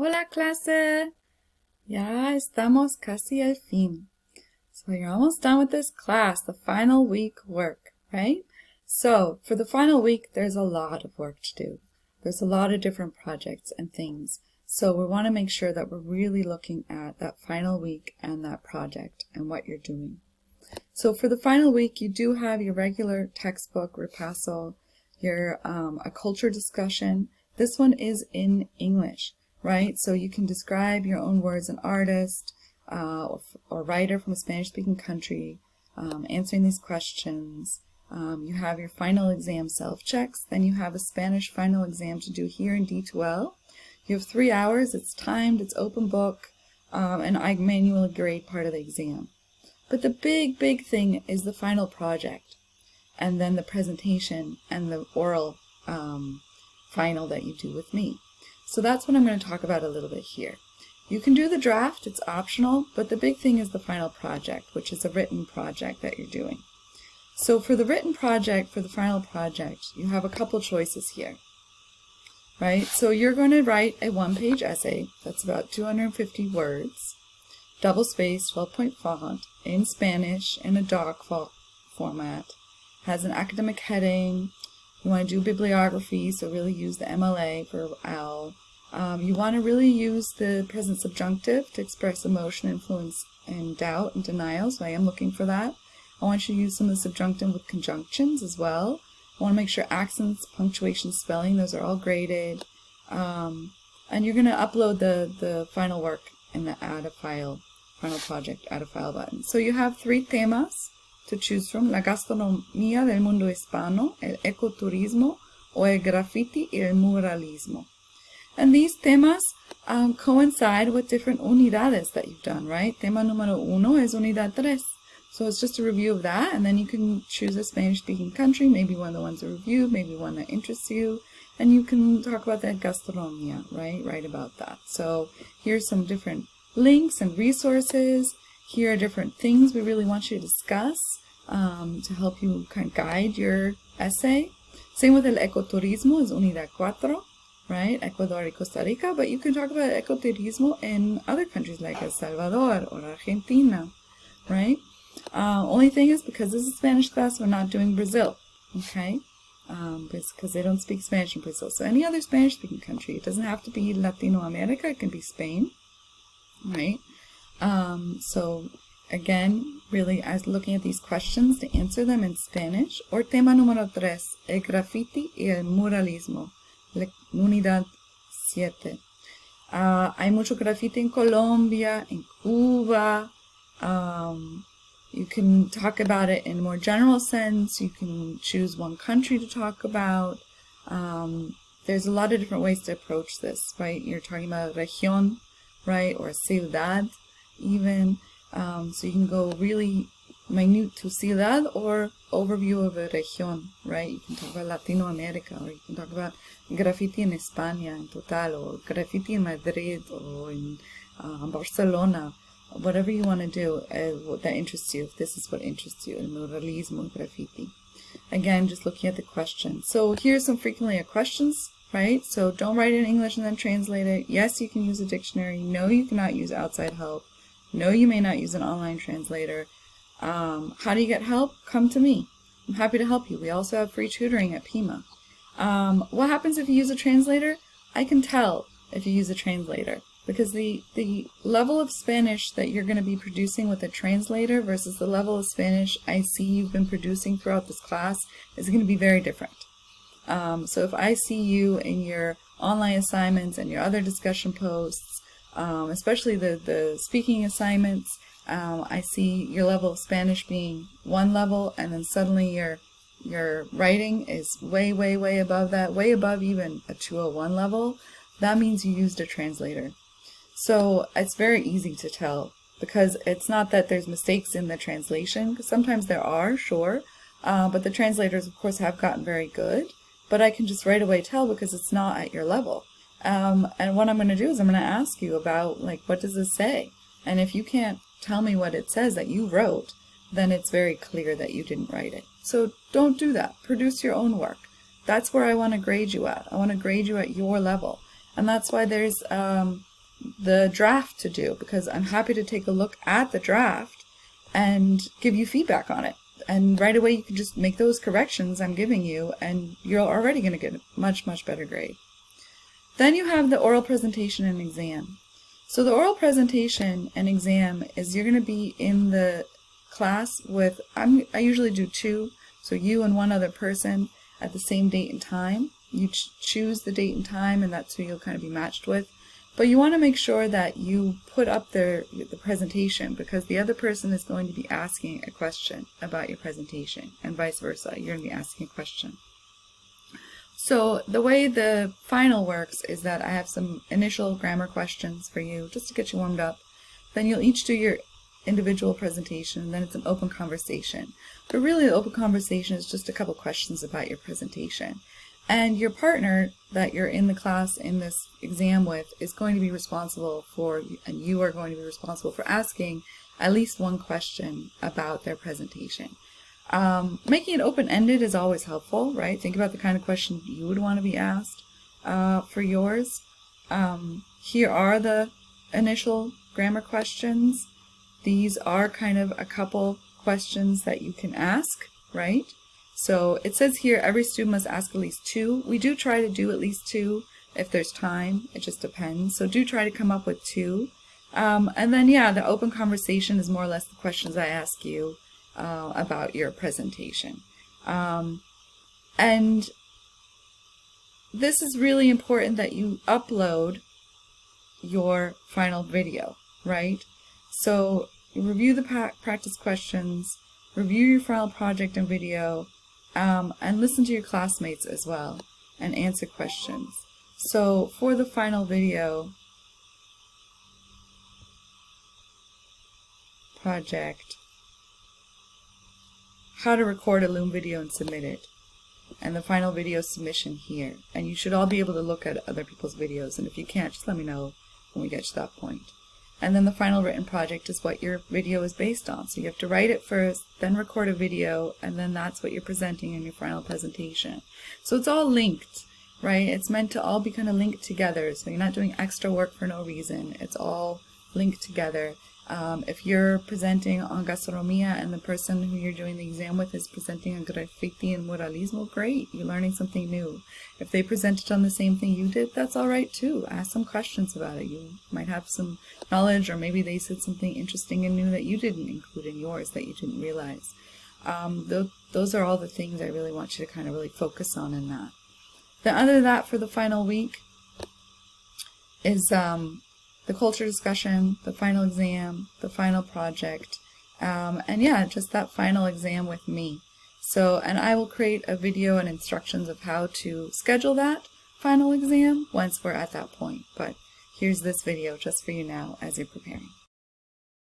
Hola clase! Ya estamos casi al fin. So you're almost done with this class, the final week work, right? So for the final week, there's a lot of work to do. There's a lot of different projects and things. So we want to make sure that we're really looking at that final week and that project and what you're doing. So for the final week, you do have your regular textbook, repaso, your a culture discussion. This one is in English, right? So you can describe your own words, an artist or writer from a Spanish-speaking country, answering these questions. You have your final exam self-checks. Then you have a Spanish final exam to do here in D2L. You have 3 hours. It's timed. It's open book. And I manually grade part of the exam. But the big thing is the final project, and then the presentation and the oral final that you do with me. So that's what I'm going to talk about a little bit here. You can do the draft, it's optional, but the big thing is the final project, which is a written project that you're doing. So for the written project, for the final project, you have a couple choices here, right? So you're going to write a one-page essay that's about 250 words, double-spaced, 12-point font, in Spanish, in a doc format, has an academic heading. You want to do bibliography, so really use the MLA for OWL. You want to really use the present subjunctive to express emotion, influence, and doubt and denial, so I am looking for that. I want you to use some of the subjunctive with conjunctions as well. I want to make sure accents, punctuation, spelling, those are all graded. And you're going to upload the final work in the Add a File, Final Project, Add a File button. So you have 3 temas to choose from: la gastronomía del mundo hispano, el ecoturismo, o el graffiti y el muralismo. And these temas coincide with different unidades that you've done, right? Tema número 1 es unidad 3. So it's just a review of that, and then you can choose a Spanish-speaking country, maybe one of the ones that reviewed, maybe one that interests you, and you can talk about that gastronomía, right? Write about that. So here's some different links and resources. Here are different things we really want you to discuss to help you kind of guide your essay. Same with el ecoturismo, is unidad 4, right? Ecuador y Costa Rica, but you can talk about ecoturismo in other countries like El Salvador or Argentina, right? Only thing is, because this is a Spanish class, we're not doing Brazil, okay? Because they don't speak Spanish in Brazil. So any other Spanish-speaking country, it doesn't have to be Latino America, it can be Spain, right? So again, really, as looking at these questions to answer them in Spanish. Or tema número 3, el graffiti y el muralismo, unidad 7. Hay mucho graffiti en Colombia, en Cuba. You can talk about it in a more general sense. You can choose one country to talk about. There's a lot of different ways to approach this, right? You're talking about región, right, or ciudad even. So you can go really minute to ciudad or overview of a región, right? You can talk about Latino America, or you can talk about graffiti in España en total, or graffiti in Madrid, or in Barcelona. Whatever you want to do that interests you, if this is what interests you, el muralismo, graffiti. Again, just looking at the question. So here's some frequently asked questions, right? So don't write it in English and then translate it. Yes, you can use a dictionary. No, you cannot use outside help. No, you may not use an online translator. How do you get help? Come to me. I'm happy to help you. We also have free tutoring at Pima. What happens if you use a translator? I can tell if you use a translator, because the level of Spanish that you're going to be producing with a translator versus the level of Spanish I see you've been producing throughout this class is going to be very different. So if I see you in your online assignments and your other discussion posts, especially the speaking assignments, I see your level of Spanish being one level, and then suddenly your writing is way above that, way above even a 201 level. That means you used a translator. So it's very easy to tell, because it's not that there's mistakes in the translation, because sometimes there are, sure, but the translators, of course, have gotten very good, but I can just right away tell because it's not at your level. And what I'm going to do is I'm going to ask you about, like, what does this say? And if you can't tell me what it says that you wrote, then it's very clear that you didn't write it. So don't do that. Produce your own work. That's where I want to grade you at. I want to grade you at your level. And that's why there's the draft to do, because I'm happy to take a look at the draft and give you feedback on it. And right away you can just make those corrections I'm giving you, and you're already going to get a much, much better grade. Then you have the oral presentation and exam. So the oral presentation and exam is you're going to be in the class with, I usually do 2, so you and one other person at the same date and time. You choose the date and time, and that's who you'll kind of be matched with. But you want to make sure that you put up the presentation, because the other person is going to be asking a question about your presentation, and vice versa. You're going to be asking a question. So the way the final works is that I have some initial grammar questions for you just to get you warmed up. Then you'll each do your individual presentation, and then it's an open conversation. But really the open conversation is just a couple questions about your presentation. And your partner that you're in the class in this exam with is going to be responsible for, and you are going to be responsible for asking at least one question about their presentation. Making it open-ended is always helpful, right? Think about the kind of question you would want to be asked for yours. Here are the initial grammar questions. These are kind of a couple questions that you can ask, right? So it says here every student must ask at least 2. We do try to do at least 2 if there's time. It just depends. So do try to come up with 2. And then, yeah, the open conversation is more or less the questions I ask you about your presentation. And this is really important that you upload your final video, right? So you review the practice questions, review your final project and video, and listen to your classmates as well and answer questions. So for the final video project, how to record a Loom video and submit it, and the final video submission here. And you should all be able to look at other people's videos, and if you can't, just let me know when we get to that point. And then the final written project is what your video is based on. So you have to write it first, then record a video, and then that's what you're presenting in your final presentation. So it's all linked, right? It's meant to all be kind of linked together, so you're not doing extra work for no reason. It's all linked together. If you're presenting on gastronomía and the person who you're doing the exam with is presenting on graffiti and muralismo, great, you're learning something new. If they presented on the same thing you did, that's all right too. Ask some questions about it. You might have some knowledge, or maybe they said something interesting and new that you didn't include in yours that you didn't realize. Those are all the things I really want you to kind of really focus on in that. Then other than that, for the final week is the culture discussion, the final exam, the final project, and yeah, just that final exam with me. So, and I will create a video and instructions of how to schedule that final exam once we're at that point. But here's this video just for you now as you're preparing.